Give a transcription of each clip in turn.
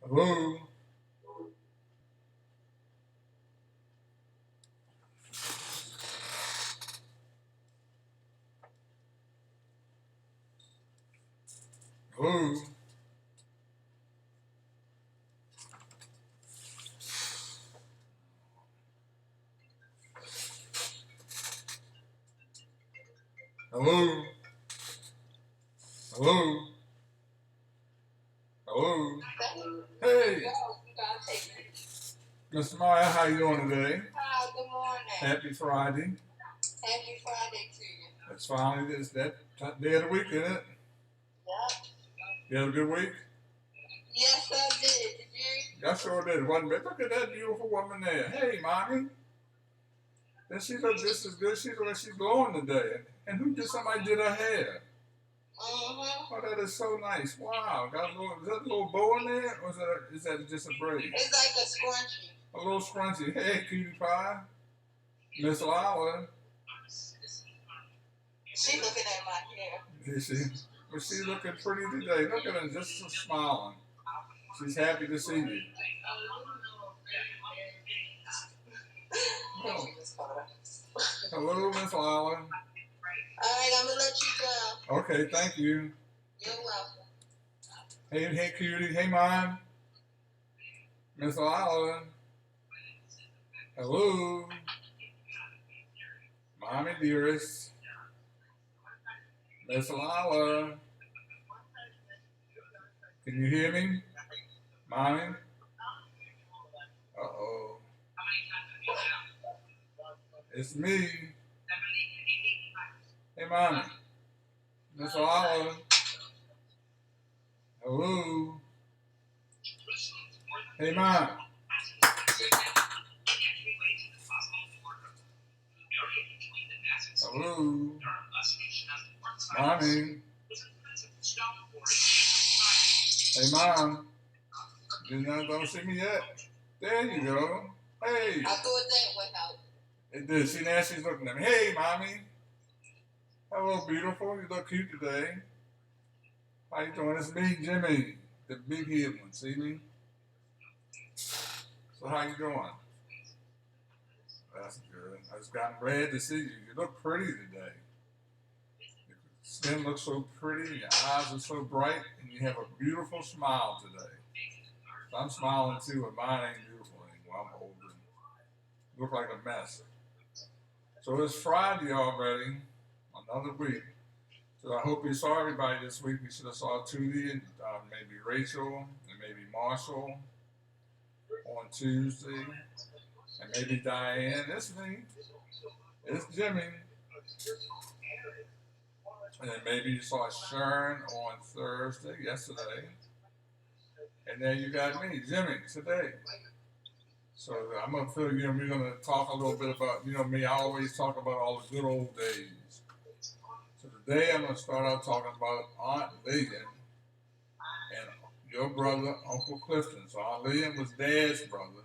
Hello? Hello? Hello? Hello? Hello? Hey, Mr. Maya, how you doing today? Hi, good morning. Happy Friday. Happy Friday to you. It's finally that day of the week, isn't it? Yep. You had a good week? Yes, I did. Did you? I sure did. One bit. Look at that beautiful woman there. Hey, mommy. Does she look just as good? She looks like she's glowing today. And who did somebody did her hair? Mm-hmm. Oh, that is so nice. Wow. Got a little, is that a little bow in there? Or is that just a braid? It's like a scrunchie. A little scrunchy. Hey, cutie pie. Miss Lyla. She looking at my hair. Is she? Well, she's looking pretty today. Look at her, just smiling. She's happy to see you. Oh. Hello, Miss Lyla. All right, I'm gonna let you go. Okay, thank you. You're welcome. Hey, cutie. Hey, mom. Miss Lyla. Hello. Mommy dearest. Miss Lyla. Can you hear me? Mommy? Uh-oh. It's me. Hey, mommy. Miss Lyla. Hello. Hey, mom. Hello. Mommy. Hey, mom. You don't see me yet? There you go. Hey. I thought that would help. It did. See, now she's looking at me. Hey, mommy. Hello, beautiful. You look cute today. How you doing? It's me, Jimmy, the big head one. See me? So how you doing? That's good. I just got glad to see you. You look pretty today. Your skin looks so pretty. Your eyes are so bright, and you have a beautiful smile today. So I'm smiling too, but mine ain't beautiful anymore. I'm older. You look like a mess. So it's Friday already, another week. So I hope you saw everybody this week. We should have saw Tootie and maybe Rachel and maybe Marshall on Tuesday, and maybe Diane. It's me. It's Jimmy. And then maybe you saw Sharon on Thursday, yesterday. And then you got me, Jimmy, today. So I'm going to fill you in. We're going to talk a little bit about, me. I always talk about all the good old days. So today I'm going to start out talking about Aunt Lillian and your brother, Uncle Clifton. So Aunt Lillian was Dad's brother,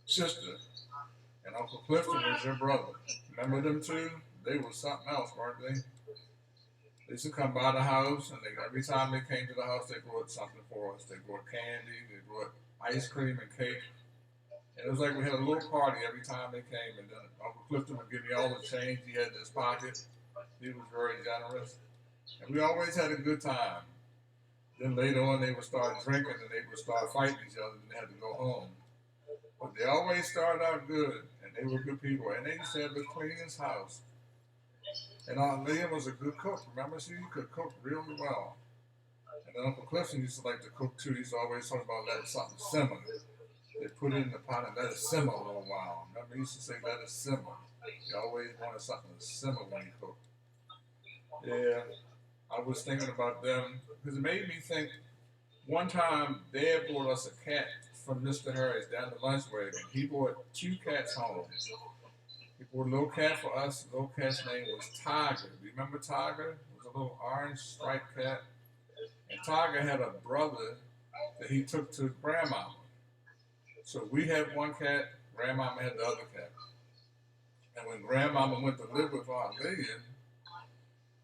sister, and Uncle Clifton was your brother. Remember them two? They were something else, weren't they? They used to come by the house, and every time they came to the house, they brought something for us. They brought candy, they brought ice cream and cake. And it was like we had a little party every time they came, and then Uncle Clifton would give me all the change he had in his pocket. He was very generous. And we always had a good time. Then later on, they would start drinking, and they would start fighting each other, and they had to go home. But they always started out good, and they were good people. And they used to have the cleanest house. And Aunt Leah was a good cook. Remember, she could cook really well. And then Uncle Clifton used to like to cook too. He used to always talk about letting something simmer. They put it in the pot and let it simmer a little while. Remember, he used to say let it simmer. He always wanted something to simmer when he cooked. Yeah, I was thinking about them because it made me think. One time, Dad brought us a cat from Mr. Harris down the lunch wagon. He brought two cats home. He brought a little cat for us. The little cat's name was Tiger. Do you remember Tiger? It was a little orange striped cat. And Tiger had a brother that he took to Grandmama. So we had one cat, Grandmama had the other cat. And when Grandmama went to live with Aunt Lillian,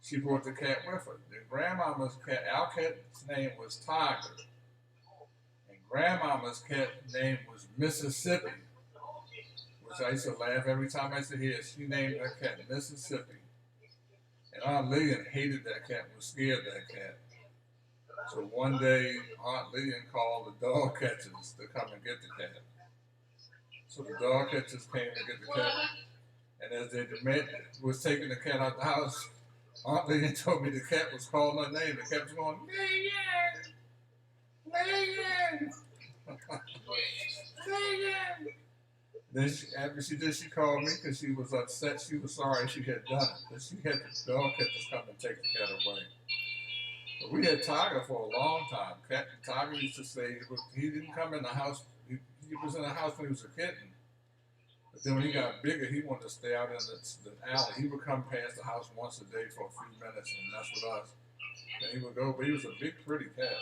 she brought the cat with her. Then Grandmama's cat, our cat's name was Tiger. And grandmama's cat name was Mississippi, which I used to laugh every time I used to hear it. She named her cat Mississippi. And Aunt Lillian hated that cat and was scared of that cat. So one day, Aunt Lillian called the dog catchers to come and get the cat. So the dog catchers came to get the cat. And as they was taking the cat out the house, Aunt Lillian told me the cat was calling her name. The cat was going, Lillian, Lillian. Lillian. Then after she did, she called me because she was upset. She was sorry she had done it. But she had the dog catchers come and take the cat away. But we had Tiger for a long time. Tiger used to say he didn't come in the house. He was in the house when he was a kitten. But then when he got bigger, he wanted to stay out in the alley. He would come past the house once a day for a few minutes and mess with us. Then he would go, but he was a big, pretty cat.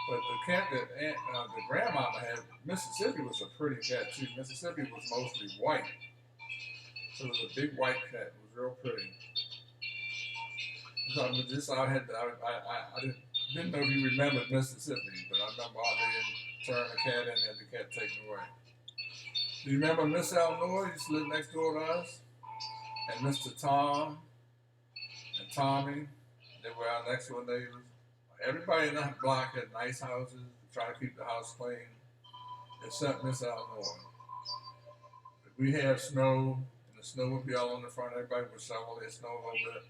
But the cat that the grandmama had, Mississippi, was a pretty cat too. Mississippi was mostly white. So it was a big white cat. It was real pretty. So I didn't know if you remembered Mississippi, but I remember I didn't turn the cat in and had the cat taken away. Do you remember Miss Eleanor used to live next door to us? And Mr. Tom and Tommy, they were our next door neighbors. Everybody in that block had nice houses, try to keep the house clean, except Miss Eleanor. If we had snow, and the snow would be all on the front, everybody would shovel their snow a little bit.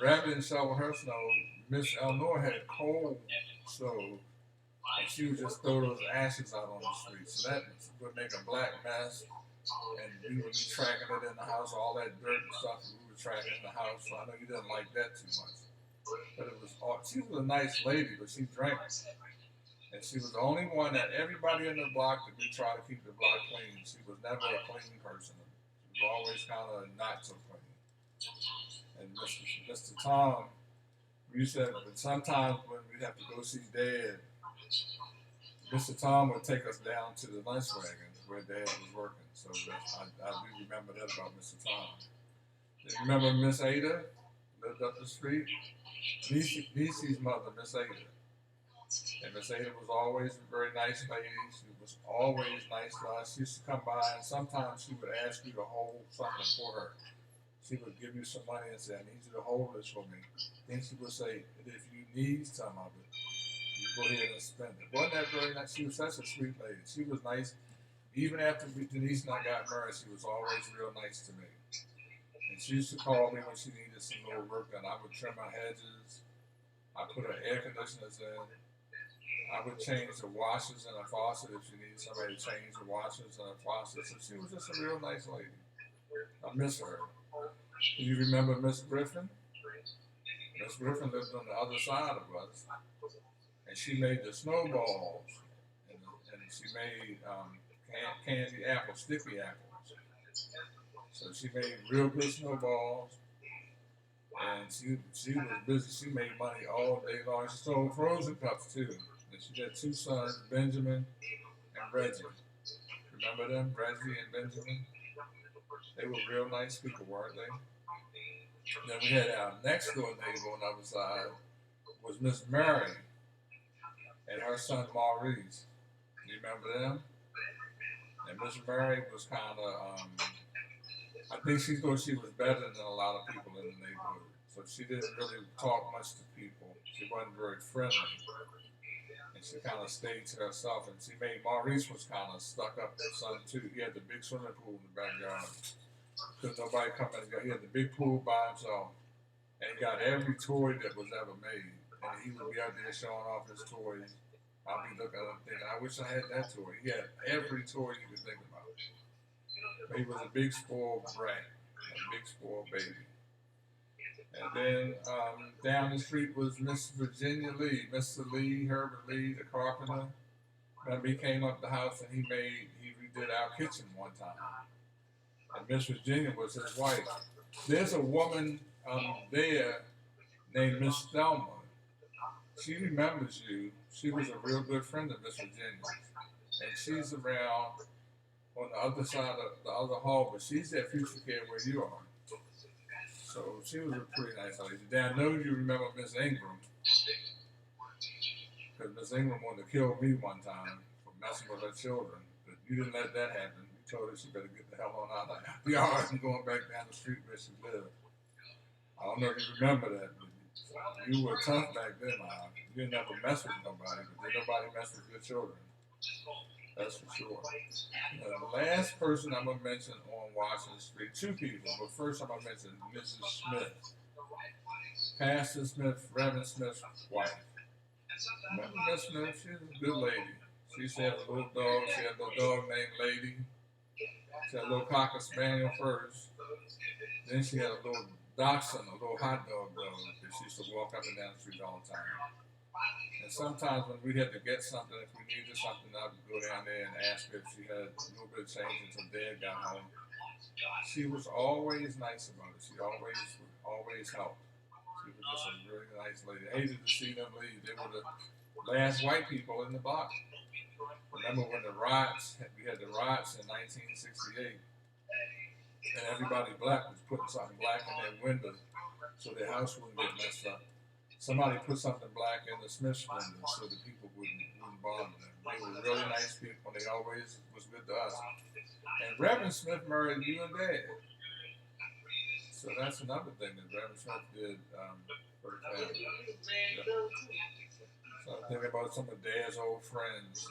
Rather than shovel her snow, Miss Eleanor had coal stove, and she would just throw those ashes out on the street. So that would make a black mess, and we would be tracking it in the house, all that dirt and stuff we were tracking in the house. So I know you didn't like that too much. But she was a nice lady, but she drank. And she was the only one that everybody in the block that we tried to keep the block clean. She was never a clean person. She was always kind of not so clean. And Mr. Tom, we used to, sometimes when we'd have to go see Dad, Mr. Tom would take us down to the lunch wagon where Dad was working. So I do remember that about Mr. Tom. Do you remember Miss Ada? Lived up the street? Niecy's mother, Miss Ada. And Miss Ada was always a very nice lady. She was always nice to us. She used to come by, and sometimes she would ask you to hold something for her. She would give you some money and say, I need you to hold this for me. Then she would say, if you need some of it, you go ahead and spend it. Wasn't that very nice? She was such a sweet lady. She was nice. Even after Denise and I got married, she was always real nice to me. And she used to call me when she needed some little work done. I would trim her hedges. I put her air conditioners in. I would change the washers in a faucet if she needed somebody to change the washers in a faucet. So she was just a real nice lady. I miss her. Do you remember Miss Griffin? Miss Griffin lived on the other side of us. And she made the snowballs. And she made candy apples, sticky apples. So she made real good snowballs, and she was busy. She made money all day long. She sold frozen cups too. And she had two sons, Benjamin and Reggie. Remember them, Reggie and Benjamin? They were real nice people, weren't they? Then we had our next door neighbor on the other side was Miss Mary and her son Maurice. Do you remember them? And Miss Mary was kind of I think she thought she was better than a lot of people in the neighborhood. So she didn't really talk much to people. She wasn't very friendly. And she kind of stayed to herself. And she made, Maurice was kind of stuck up son too. He had the big swimming pool in the backyard. Because nobody come in. He had the big pool by himself. And he got every toy that was ever made. And he would be out there showing off his toys. I'll be looking at him thinking, I wish I had that toy. He had every toy you could think about. He was a big spoiled brat, a big spoiled baby. And then down the street was Miss Virginia Lee, Mr. Lee, Herbert Lee, the carpenter. Remember, he came up the house and he redid our kitchen one time. And Miss Virginia was his wife. There's a woman there named Miss Thelma. She remembers you. She was a real good friend of Miss Virginia. And she's around on the other side of the other hall, but she's at FutureCare where you are. So she was a pretty nice lady. Dan, I know you remember Miss Ingram. because Miss Ingram wanted to kill me one time for messing with her children. But you didn't let that happen. You told her she better get the hell on out of the yard and going back down the street where she lived. I don't know if you remember that, but you were tough back then, Ma. You didn't ever mess with nobody, but did nobody mess with your children. That's for sure. The last person I'm going to mention on Washington Street, two people, but first I'm going to mention Mrs. Smith. Pastor Smith, Reverend Smith's wife. Remember Miss Smith? She was a good lady. She used to have a little dog. She had a little dog named Lady. She had a little cocker spaniel first. Then she had a little dachshund, a little hot dog that she used to walk up and down the street all the time. And sometimes when we had to get something, if we needed something, I would go down there and ask her if she had a little bit of change until Dad got home. She was always nice about it. She always helped. She was just a really nice lady. I hated to see them leave. They were the last white people in the block. Remember when we had the riots in 1968, and everybody black was putting something black in their window so their house wouldn't get messed up. Somebody put something black in the Smith's window so the people wouldn't bother them. They were really nice people. They always was good to us. And Reverend Smith married you and Dad. So that's another thing that Reverend Smith did for the family. Yeah. So I'm thinking about some of Dad's old friends.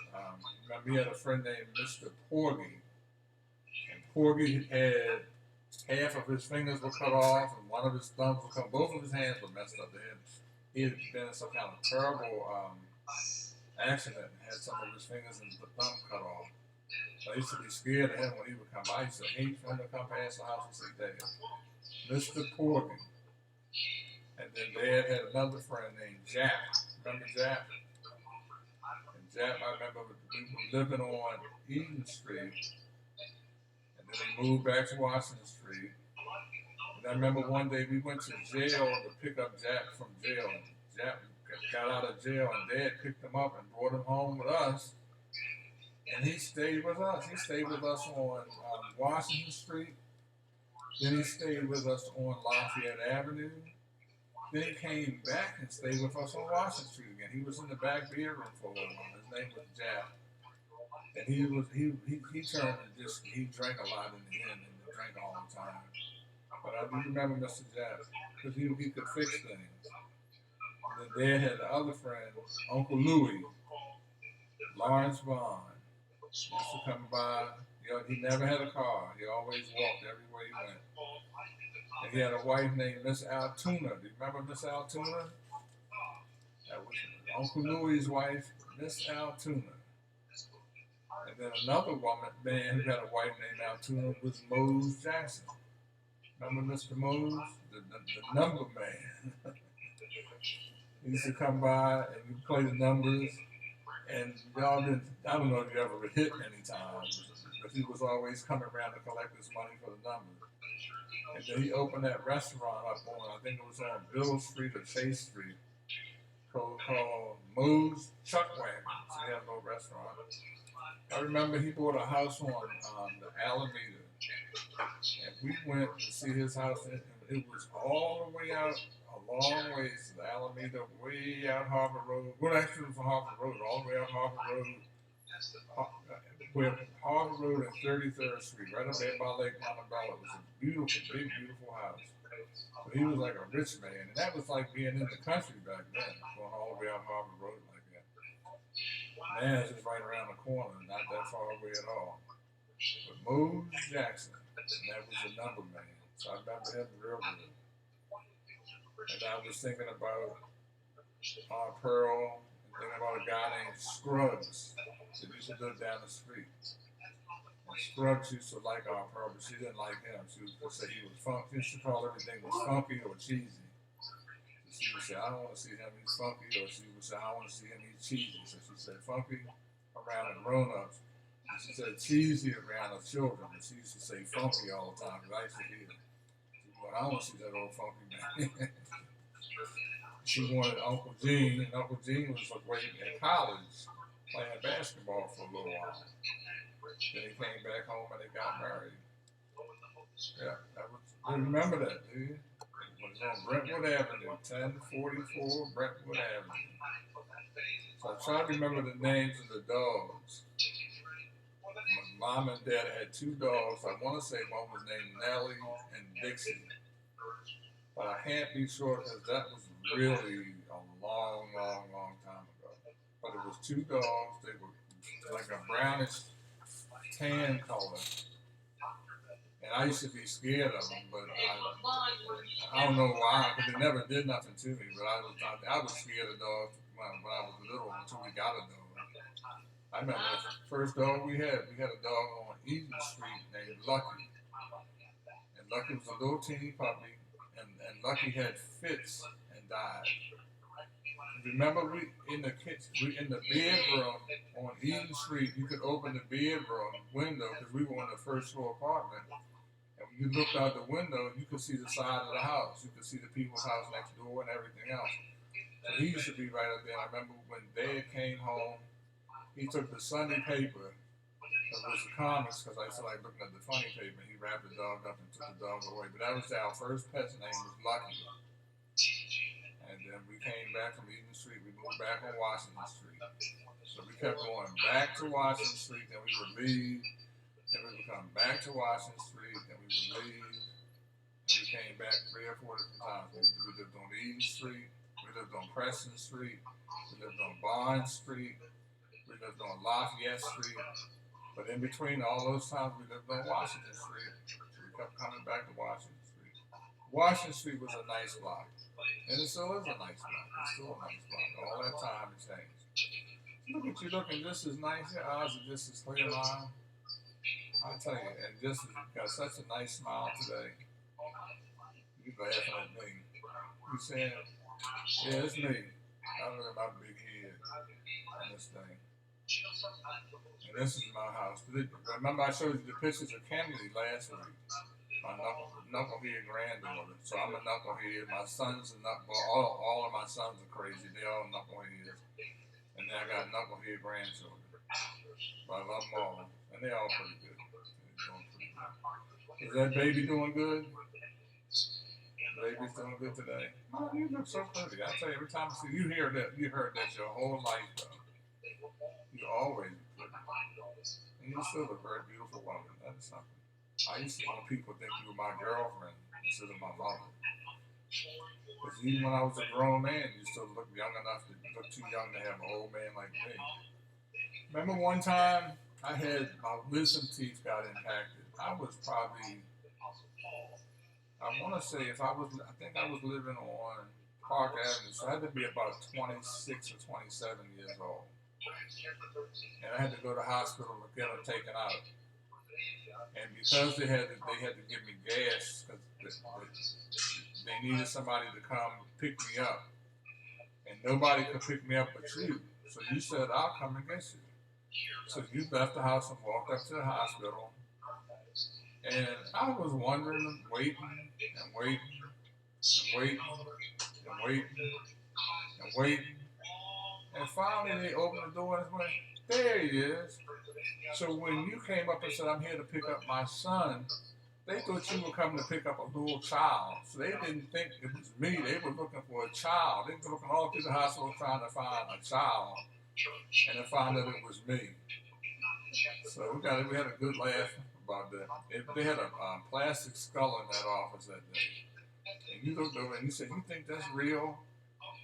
Remember he had a friend named Mr. Porgy. And Porgy had half of his fingers were cut off and one of his thumbs were cut. Both of his hands were messed up. He had been in some kind of terrible accident and had some of his fingers and the thumb cut off. So I used to be scared of him when he would come by. I used to hate for him to come past the house and say, Dad, Mr. Porgy. And then Dad had another friend named Jack. Remember Jack? And Jack, I remember we were living on Eden Street. And then we moved back to Washington Street. And I remember one day we went to jail to pick up Jack from jail. And Jack got out of jail and Dad picked him up and brought him home with us. And he stayed with us. He stayed with us on Washington Street. Then he stayed with us on Lafayette Avenue. Then he came back and stayed with us on Washington Street again. He was in the back bedroom for a little while. His name was Jack. And he turned and he drank a lot in the end and drank all the time. But I do remember Mr. Jack, because he could fix things. And then Dad had the other friend, Uncle Louie, Lawrence Vaughn. He used to come by. He never had a car. He always walked everywhere he went. And he had a wife named Miss Altoona. Do you remember Miss Altoona? That was Uncle Louie's wife, Miss Altoona. And then another man who had a wife named Altoona was Mose Jackson. Remember Mr. Mose? The number man. He used to come by and we play the numbers. And y'all didn't, I don't know if you ever hit many times, but he was always coming around to collect his money for the numbers. And then he opened that restaurant up on, I think it was on Bill Street or Chase Street, called Moe's Chuck Wagon. So he had a little restaurant. I remember he bought a house on the Alameda. And we went to see his house, and it was all the way out, a long ways to the Alameda, way out Harbor Road. Well, actually, it was Harbor Road, all the way out Harbor Road. Where Harbor Road and 33rd Street, right up there by Lake Montebello. It was a beautiful, big, beautiful house. So he was like a rich man, and that was like being in the country back then, going all the way out Harbor Road like that. Now it's just right around the corner, not that far away at all. But Mose Jackson, and that was the number man. So I remember him real good. And I was thinking about Pearl, and thinking about a guy named Scruggs that used to live down the street. And Scruggs used to like Pearl, but she didn't like him. She would say he was funky. She used to call everything was funky or cheesy. So she would say, I don't want to see him eat funky, or she would say, I don't want to see him eat cheesy. So she said funky around the grown-ups. And she said cheesy around the children. And she used to say funky all the time, because I used to hear it. She said, I don't want to see that old funky man. She wanted Uncle Gene, and Uncle Gene was away in college playing basketball for a little while. Then he came back home and they got married. Yeah, that was, you remember that, do you? was on Brentwood Avenue, 1044 Brentwood Avenue. So I try to remember the names of the dogs. My mom and dad had two dogs. I want to say one was named Nellie and Dixie. But I can't be sure because that was really a long, long, long time ago. But it was two dogs. They were like a brownish tan color. And I used to be scared of them, but I don't know why, because they never did nothing to me. But I was scared of dogs when I was little until we got a dog. I remember the first dog we had a dog on Eden Street named Lucky. And Lucky was a little teeny puppy, and Lucky had fits and died. Remember, we in the bedroom on Eden Street, you could open the bedroom window because we were on the first floor apartment. And when you looked out the window, you could see the side of the house. You could see the people's house next door and everything else. So he used to be right up there. I remember when Dad came home, he took the Sunday paper. It was the comics because I used to like looking at the funny paper. He wrapped the dog up and took the dog away. But that was our first pet's name was Lucky. And then we came back from Eden Street. We moved back on Washington Street. So we kept going back to Washington Street. Then we would leave. Then we would come back to Washington Street. Then we would leave. And we came back 3 or 4 different times. We lived on Eden Street. We lived on Preston Street. We lived on Barnes Street. We lived on Lafayette Street. But in between all those times, we lived on Washington Street. So we kept coming back to Washington Street. Washington Street was a nice block. And it still is a nice block. It's still a nice block. All that time it changed. Look at you looking just as nice. Your eyes are just as clear mine. I'll tell you, and just got such a nice smile today. You laughing at me. You saying, yeah, it's me. I look at my big head on this thing. And this is my house. Remember I showed you the pictures of Kennedy last week. My knucklehead granddaughter. So I'm a knucklehead. My son's a knucklehead. All of my sons are crazy. They all knuckleheads. And then I got knucklehead grandchildren. But I love them all. And they all pretty good. Is that baby doing good? Baby's doing good today. Oh, you look so pretty. I tell you, every time I see you, heard that your whole life, though. You always be pretty. And you're still a very beautiful woman. That's something. I used to want people to think you were my girlfriend instead of my mother. Because even when I was a grown man, you still look young enough to look too young to have an old man like me. Remember one time I had my wisdom teeth got impacted. I was probably, I want to say I think I was living on Park Avenue, so I had to be about 26 or 27 years old. And I had to go to the hospital to get them taken out. And because they had to give me gas because they needed somebody to come pick me up, and nobody could pick me up but you. So you said, "I'll come and get you." So you left the house and walked up to the hospital, and I was wondering, waiting and waiting and waiting and waiting and waiting, and finally they opened the door and went, "There he is." So when you came up and said, "I'm here to pick up my son," they thought you were coming to pick up a little child. So they didn't think it was me. They were looking for a child. They were looking all through the hospital trying to find a child. And they found that it was me. So we had a good laugh about that. They had a plastic skull in that office that day. And you looked over and you said, "You think that's real?"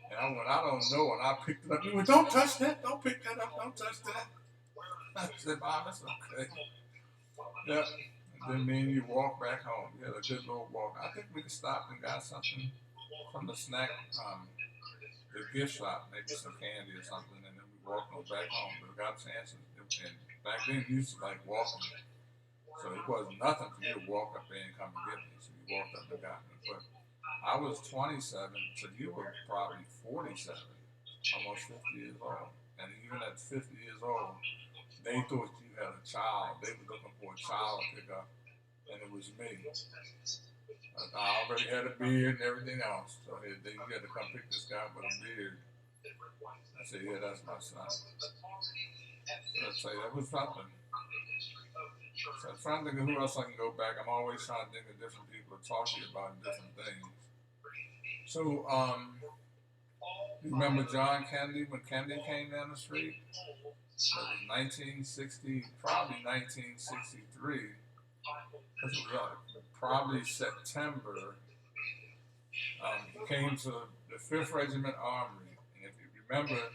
And I went, "I don't know." And I picked it up. You went, "Don't touch that. Don't pick that up. Don't touch that." I said, "Mom, that's okay." Yeah. And then me and you walked back home. We had a good little walk. I think we stopped and got something from the snack, the gift shop, maybe some candy or something, and then we walked back home. But we got a chance, and back then you used to like walking. So it was nothing for you to walk up there and come and get me. So you walked up and got me. But I was 27, so you were probably 47, almost 50 years old. And even at 50 years old, they thought you had a child. They were looking for a child to pick up, and it was me. I already had a beard and everything else, so you had to come pick this guy with a beard. I said, "Yeah, that's my son." So I tell you, that was something. So I'm trying to think of who else I can go back. I'm always trying to think of different people to talk to you about different things. So, you remember John Kennedy when Kennedy came down the street? It was 1960, probably 1963, because it was probably September. He came to the 5th Regiment Armory, and if you remember,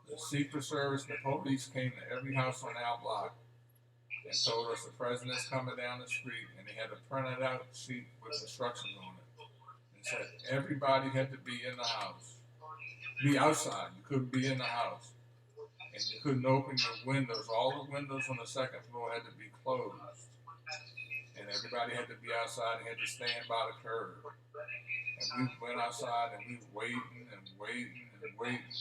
the Secret Service and the police came to every house on our block and told us the president's coming down the street, and they had a printed out sheet with instructions on it. And said everybody had to be in the house, be outside. You couldn't be in the house, and you couldn't open your windows. All the windows on the second floor had to be closed, and everybody had to be outside and had to stand by the curb. And we went outside and we were waiting and waiting and waiting.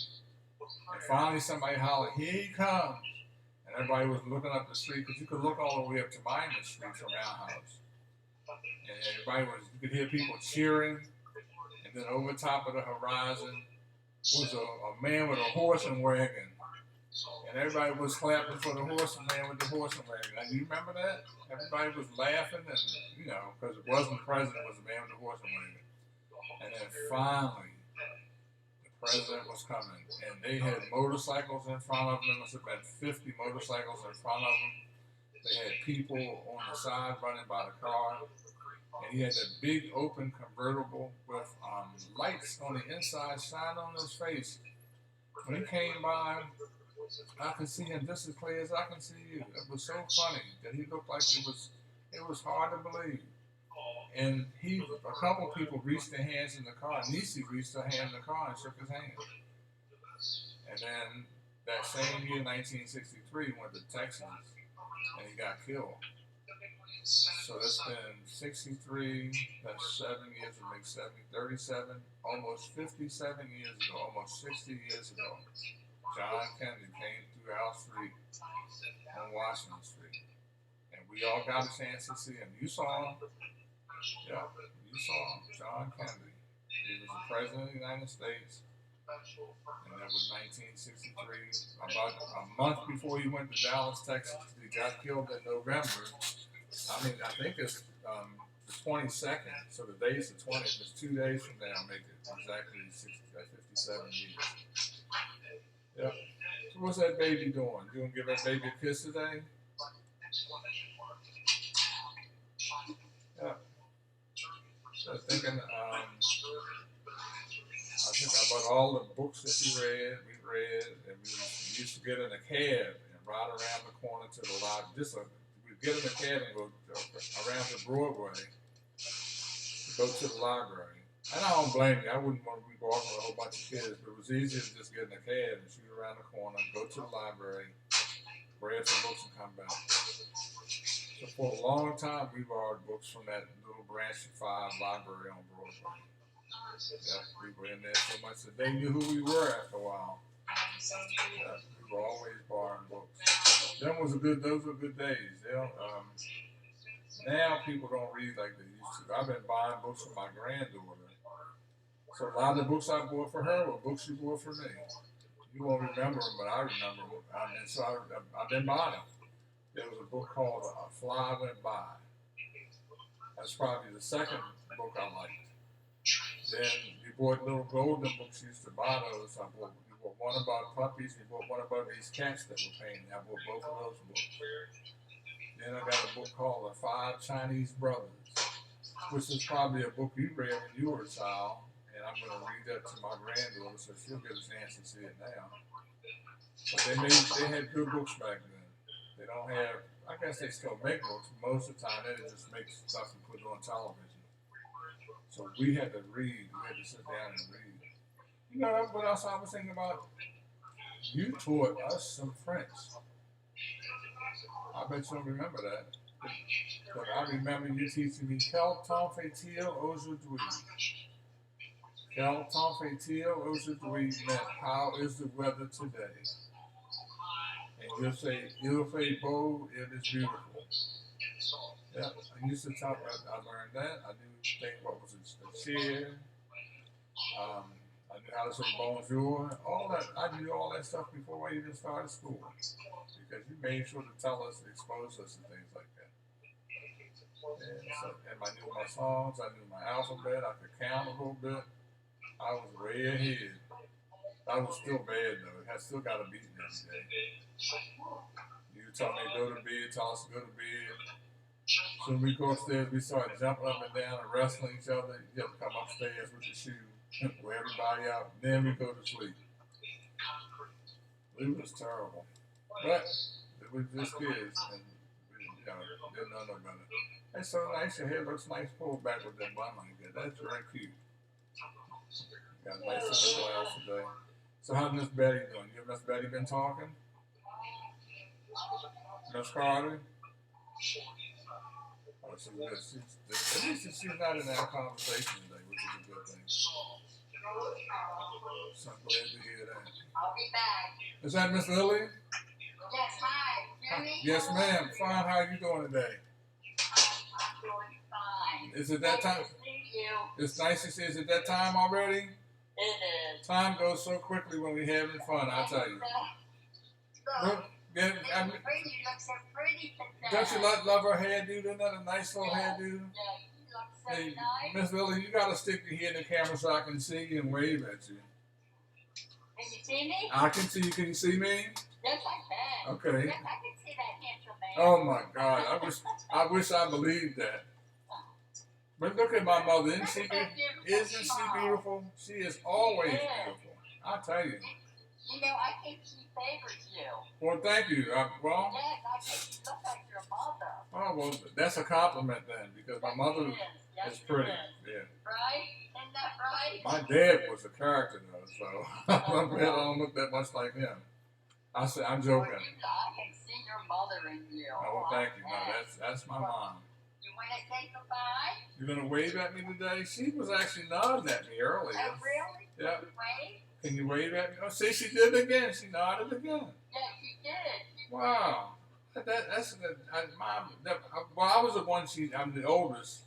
And finally somebody hollered, "Here he comes." And everybody was looking up the street, because you could look all the way up to Minor Street from our house. And everybody was, you could hear people cheering. And then over top of the horizon was a man with a horse and wagon. And everybody was clapping for the horse and man with the horse and wagon. And you remember that? Everybody was laughing, and because it wasn't the president, it was the man with the horse and wagon. And then finally, the president was coming, and they had motorcycles in front of them. There must have been 50 motorcycles in front of them. They had people on the side running by the car, and he had a big open convertible with lights on the inside shining on his face. When he came by, I could see him just as clear as I can see you. It was so funny that he looked like it was hard to believe. And a couple people reached their hands in the car. Niecy reached her hand in the car and shook his hand. And then that same year, 1963, he went to Texas and he got killed. So that's been 63, that's 7 years, it makes 70, 37, almost 57 years ago, almost 60 years ago. John Kennedy came through our street on Washington Street. And we all got a chance to see him. You saw him. Yeah, you saw him, John Kennedy. He was the President of the United States, and that was 1963. About a month before he went to Dallas, Texas, he got killed in November. I think it's the 22nd, so the day's the 20th. It's 2 days from now, make it exactly 57 years. Yeah. So what's that baby doing? You gonna give that baby a kiss today? Yeah. So thinking, I think about all the books that we read, and we used to get in a cab and ride around the corner to the library. We'd get in a cab and go around the Broadway to go to the library. And I don't blame you. I wouldn't want to be walking with a whole bunch of kids, but it was easier to just get in a cab and shoot around the corner, go to the library, grab some books, and come back. So for a long time, we borrowed books from that little Branch 5 library on Broadway. Yeah, we were in there so much that they knew who we were after a while. Yeah, we were always borrowing books. Those were good days. Now people don't read like they used to. I've been buying books for my granddaughter. So a lot of the books I bought for her were books she bought for me. You won't remember them, but I remember them. And so I've been buying them. There was a book called A Fly Went By. That's probably the second book I liked. Then you bought little golden books. You used to buy those. You bought one about puppies. You bought one about these cats that were painted. I bought both of those books. Then I got a book called The 5 Chinese Brothers, which is probably a book you read when you were a child. And I'm going to read that to my granddaughter so she'll get a chance to see it now. But they had good books back then. They don't have, I guess they still make books. Most of the time, they just make stuff and put it on television. So we had to read. We had to sit down and read. You know what else I was thinking about? You taught us some French. I bet you don't remember that. But I remember you teaching me Quel temps fait-il aujourd'hui? Quel temps fait-il aujourd'hui meant how is the weather today? And you'll say, il fait beau, it is beautiful. Yeah, I used to talk, I learned that. I knew what was a cheer. I knew how to say bonjour. All that, I knew all that stuff before I even started school. Because you made sure to tell us, expose us to things like that. And I knew my songs, I knew my alphabet, I could count a little bit. I was way ahead. I was still bad though. I still got a beating every day. You told me go to bed, tell us to go to bed. So we go upstairs, we started jumping up and down and wrestling each other. You have to come upstairs with your shoe, wear everybody out, then we go to sleep. It was terrible. But it was just kids, and we, didn't know no better. That's so nice. Your hair looks nice pulled back with that bun like that. That's very cute. Got nice looking blouse today. So how's Miss Betty doing? You and Miss Betty been talking? Miss Carter? Oh, she's good. At least she's not in that conversation today, which is a good thing. So I'm glad to hear that. I'll be back. Is that Miss Lily? Yes, hi. Jimmy? Yes, ma'am. Fine. How are you doing today? I'm doing fine. Is it that time? Nice to see you. It's nice to see. Is it that time already? It is. Time goes so quickly when we're having fun, I tell you. Look, yeah, You look so pretty today. don't you love her hairdo? Isn't that a nice little hairdo? Yeah, you look so Hey, nice. Miss Lily, you gotta stick your head in the camera so I can see you and wave at you. Can you see me? I can see you. Can you see me? Yes, I can. Okay. Yes, I can see that handsome man. Oh my God, I wish I believed that. But look at my mother. Isn't she beautiful? She is always beautiful. I tell you. You know, I think she favors you. Well, thank you. Well, Yes, I think you look like your mother. oh well, that's a compliment then, because my mother Yes, is pretty. Yeah. Right? Isn't that right? My dad was a character though, so I'm glad I don't look that much like him. I'm joking. Well, I can see your mother in you. Oh, well, thank you. No, that's my mom. You want to say goodbye? You're gonna wave at me today? She was actually nodding at me earlier. Oh, really? Yeah. Wave? Can you wave at me? Oh, see, she did it again. She nodded again. Yes, you did. Wow. Well, I was the one. I'm the oldest,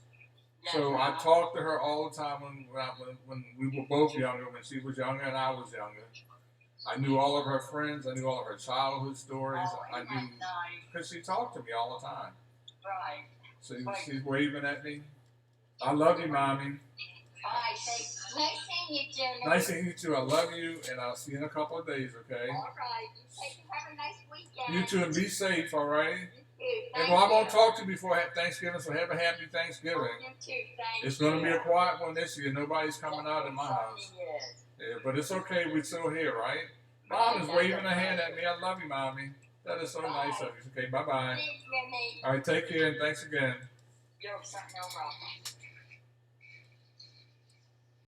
Yes, so I talked to her all the time when we were both younger. When she was younger and I was younger, I knew all of her friends. I knew all of her childhood stories. Oh, I isn't knew that nice? because she talked to me all the time. Right. So she's waving at me. I love you, mommy. Bye. Say, nice seeing you, Jimmy. Nice seeing you too. I love you, and I'll see you in a couple of days. Okay. All right. Have a nice weekend. You too, and be safe. All right. You too. And well, I won't talk to you before Thanksgiving, so have a happy Thanksgiving. You too. Thank It's going to be a quiet one this year. Nobody's coming out in my house. Yes. Yeah, but it's okay. We're still here, right? Mom is waving her hand at me. I love you, mommy. That is so nice of you. Okay, bye-bye. Thanks, Jimmy. All right, take care, and thanks again. You're so welcome.